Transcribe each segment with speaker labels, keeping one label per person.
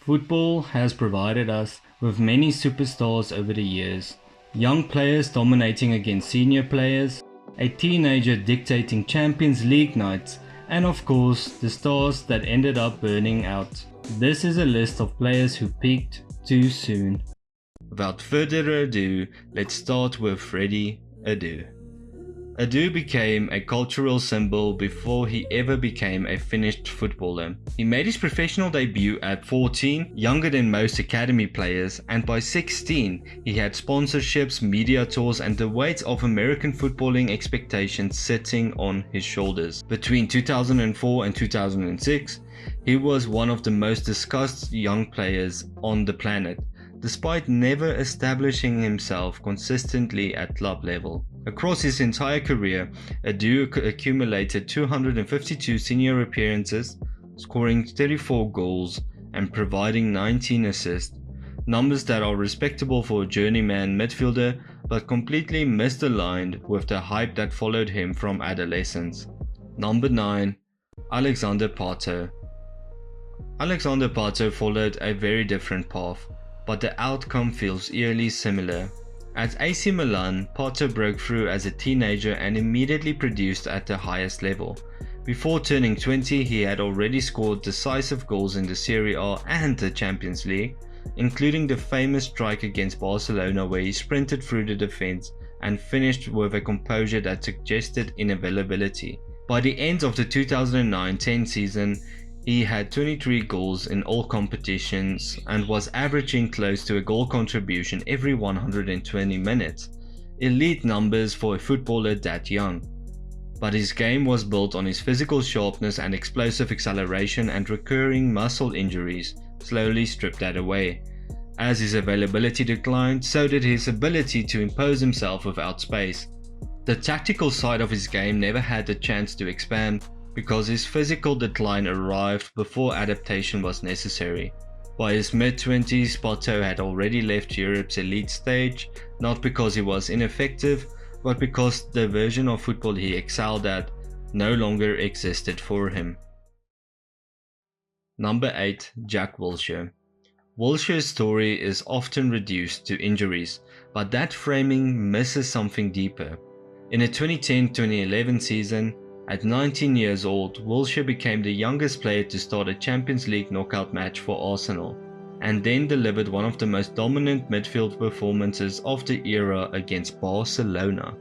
Speaker 1: Football has provided us with many superstars over the years. Young players dominating against senior players, a teenager dictating Champions League nights, and of course the stars that ended up burning out. This is a list of players who peaked too soon. Without further ado, let's start with Freddie Adu. Adu became a cultural symbol before he ever became a finished footballer. He made his professional debut at 14, younger than most academy players, and by 16 he had sponsorships, media tours and the weight of American footballing expectations sitting on his shoulders. Between 2004 and 2006, he was one of the most discussed young players on the planet, despite never establishing himself consistently at club level. Across his entire career, Adu accumulated 252 senior appearances, scoring 34 goals and providing 19 assists, numbers that are respectable for a journeyman midfielder but completely misaligned with the hype that followed him from adolescence. Number 9. Alexander Pato. Alexander Pato followed a very different path, but the outcome feels eerily similar. At AC Milan, Pato broke through as a teenager and immediately produced at the highest level. Before turning 20, he had already scored decisive goals in the Serie A and the Champions League, including the famous strike against Barcelona where he sprinted through the defense and finished with a composure that suggested inavailability. By the end of the 2009-10 season, he had 23 goals in all competitions and was averaging close to a goal contribution every 120 minutes. Elite numbers for a footballer that young. But his game was built on his physical sharpness and explosive acceleration, and recurring muscle injuries slowly stripped that away. As his availability declined, so did his ability to impose himself without space. The tactical side of his game never had the chance to expand, because his physical decline arrived before adaptation was necessary. By his mid-20s, Pato had already left Europe's elite stage, not because he was ineffective, but because the version of football he excelled at no longer existed for him. Number 8. Jack Wilshere. Wilshere's story is often reduced to injuries, but that framing misses something deeper. In the 2010-2011 season, at 19 years old, Wilshere became the youngest player to start a Champions League knockout match for Arsenal, and then delivered one of the most dominant midfield performances of the era against Barcelona.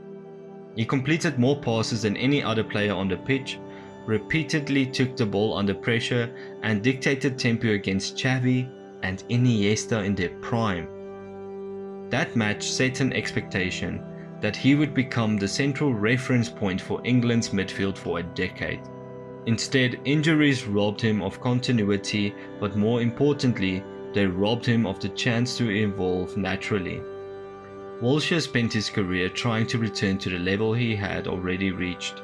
Speaker 1: He completed more passes than any other player on the pitch, repeatedly took the ball under pressure, and dictated tempo against Xavi and Iniesta in their prime. That match set an expectation that he would become the central reference point for England's midfield for a decade. Instead, injuries robbed him of continuity, but more importantly, they robbed him of the chance to evolve naturally. Wilshere spent his career trying to return to the level he had already reached.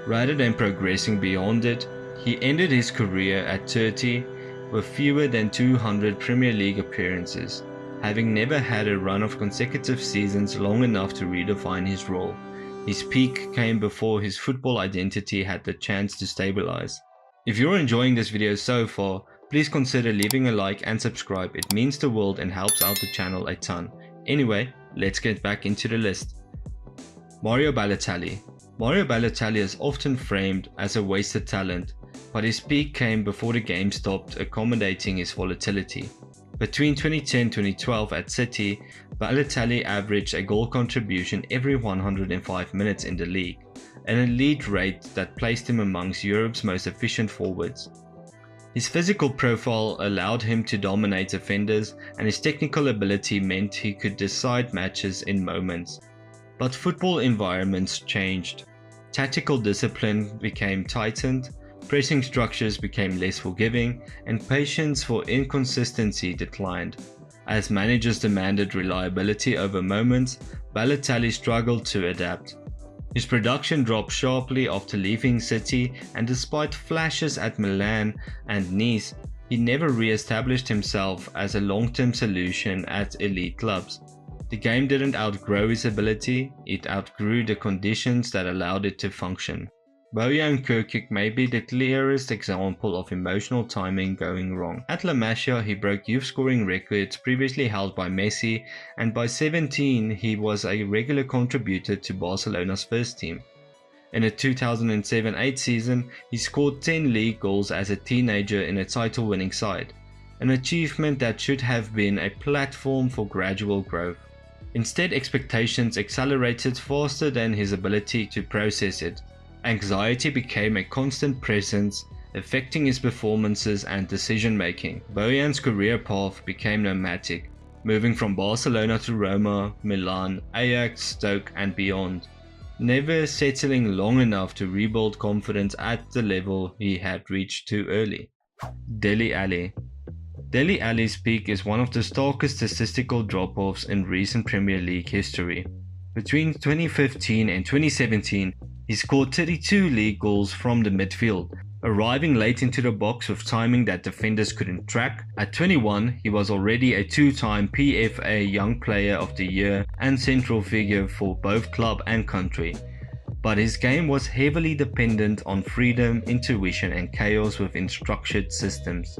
Speaker 1: Rather than progressing beyond it, he ended his career at 30 with fewer than 200 Premier League appearances, having never had a run of consecutive seasons long enough to redefine his role. His peak came before his football identity had the chance to stabilize. If you're enjoying this video so far, please consider leaving a like and subscribe. It means the world and helps out the channel a ton. Anyway, let's get back into the list. Mario Balotelli. Mario Balotelli is often framed as a wasted talent, but his peak came before the game stopped accommodating his volatility. Between 2010-2012 at City, Balotelli averaged a goal contribution every 105 minutes in the league, an elite rate that placed him amongst Europe's most efficient forwards. His physical profile allowed him to dominate defenders, and his technical ability meant he could decide matches in moments. But football environments changed. Tactical discipline became tightened, pressing structures became less forgiving, and patience for inconsistency declined. As managers demanded reliability over moments, Balotelli struggled to adapt. His production dropped sharply after leaving City, and despite flashes at Milan and Nice, he never re-established himself as a long-term solution at elite clubs. The game didn't outgrow his ability, it outgrew the conditions that allowed it to function. Bojan Krkić may be the clearest example of emotional timing going wrong. At La Masia, he broke youth scoring records previously held by Messi, and by 17 he was a regular contributor to Barcelona's first team. In the 2007-8 season, he scored 10 league goals as a teenager in a title-winning side, an achievement that should have been a platform for gradual growth. Instead, expectations accelerated faster than his ability to process it. Anxiety became a constant presence, affecting his performances and decision-making. Bojan's career path became nomadic, moving from Barcelona to Roma, Milan, Ajax, Stoke and beyond, never settling long enough to rebuild confidence at the level he had reached too early. Dele Alli. Dele Alli's peak is one of the starkest statistical drop-offs in recent Premier League history. Between 2015 and 2017, he scored 32 league goals from the midfield, arriving late into the box with timing that defenders couldn't track. At 21, he was already a two-time PFA Young Player of the Year and central figure for both club and country. But his game was heavily dependent on freedom, intuition and chaos within structured systems.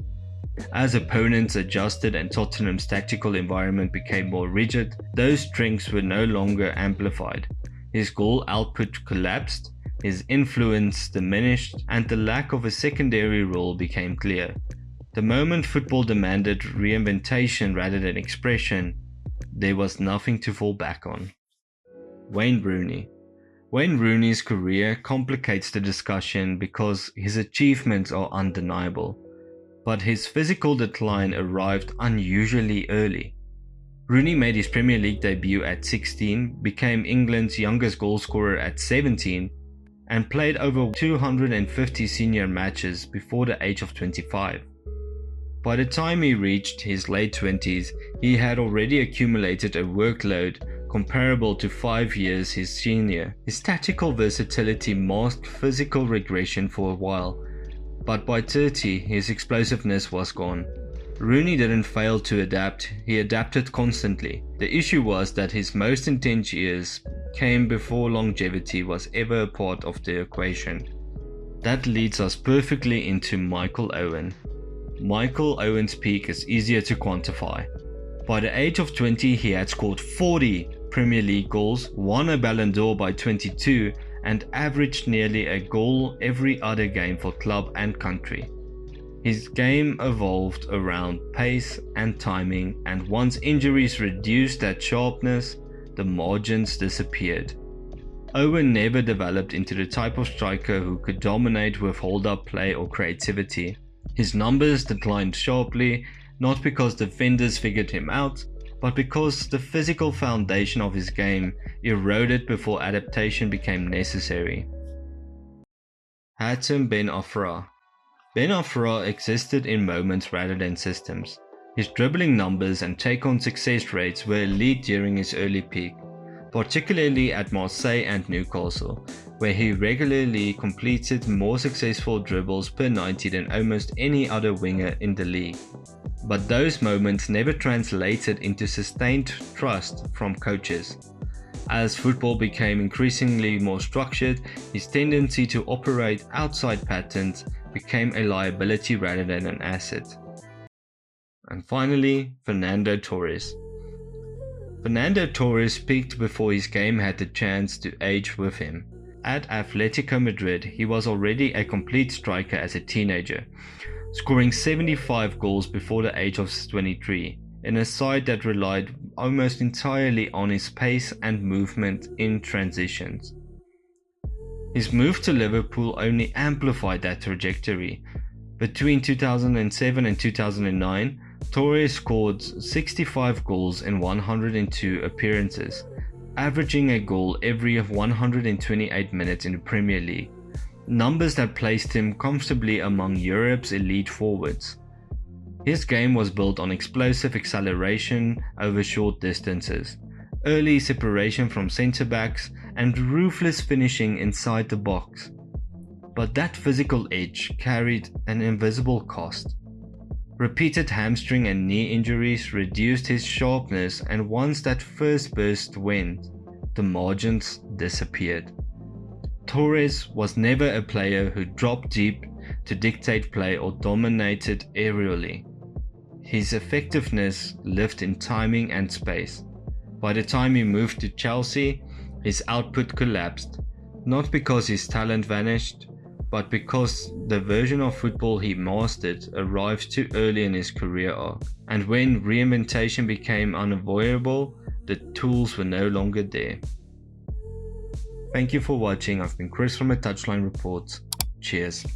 Speaker 1: As opponents adjusted and Tottenham's tactical environment became more rigid, those strengths were no longer amplified. His goal output collapsed, his influence diminished, and the lack of a secondary role became clear. The moment football demanded reinventation rather than expression, there was nothing to fall back on. Wayne Rooney. Wayne Rooney's career complicates the discussion because his achievements are undeniable, but his physical decline arrived unusually early. Rooney made his Premier League debut at 16, became England's youngest goalscorer at 17, and played over 250 senior matches before the age of 25. By the time he reached his late 20s, he had already accumulated a workload comparable to 5 years his senior. His tactical versatility masked physical regression for a while, but by 30, his explosiveness was gone. Rooney didn't fail to adapt, he adapted constantly. The issue was that his most intense years came before longevity was ever a part of the equation. That leads us perfectly into Michael Owen. Michael Owen's peak is easier to quantify. By the age of 20, he had scored 40 Premier League goals, won a Ballond'or by 22, and averaged nearly a goal every other game for club and country. His game evolved around pace and timing, and once injuries reduced that sharpness, the margins disappeared. Owen never developed into the type of striker who could dominate with hold-up play or creativity. His numbers declined sharply, not because defenders figured him out, but because the physical foundation of his game eroded before adaptation became necessary. Hatem Ben Arfa. Ben Arfa existed in moments rather than systems. His dribbling numbers and take-on success rates were elite during his early peak, particularly at Marseille and Newcastle, where he regularly completed more successful dribbles per 90 than almost any other winger in the league. But those moments never translated into sustained trust from coaches. As football became increasingly more structured, his tendency to operate outside patterns became a liability rather than an asset. And finally, Fernando Torres. Fernando Torres peaked before his game had the chance to age with him. At Atletico Madrid, he was already a complete striker as a teenager, scoring 75 goals before the age of 23, in a side that relied almost entirely on his pace and movement in transitions. His move to Liverpool only amplified that trajectory. Between 2007 and 2009, Torres scored 65 goals in 102 appearances, averaging a goal every 128 minutes in the Premier League, numbers that placed him comfortably among Europe's elite forwards. His game was built on explosive acceleration over short distances, early separation from centre-backs, and ruthless finishing inside the box. But that physical edge carried an invisible cost. Repeated hamstring and knee injuries reduced his sharpness, and once that first burst went, the margins disappeared. Torres was never a player who dropped deep to dictate play or dominated aerially. His effectiveness lived in timing and space. By the time he moved to Chelsea, his output collapsed, not because his talent vanished, but because the version of football he mastered arrived too early in his career arc. And when reinventation became unavoidable, the tools were no longer there. Thank you for watching. I've been Chris from the Touchline Report. Cheers.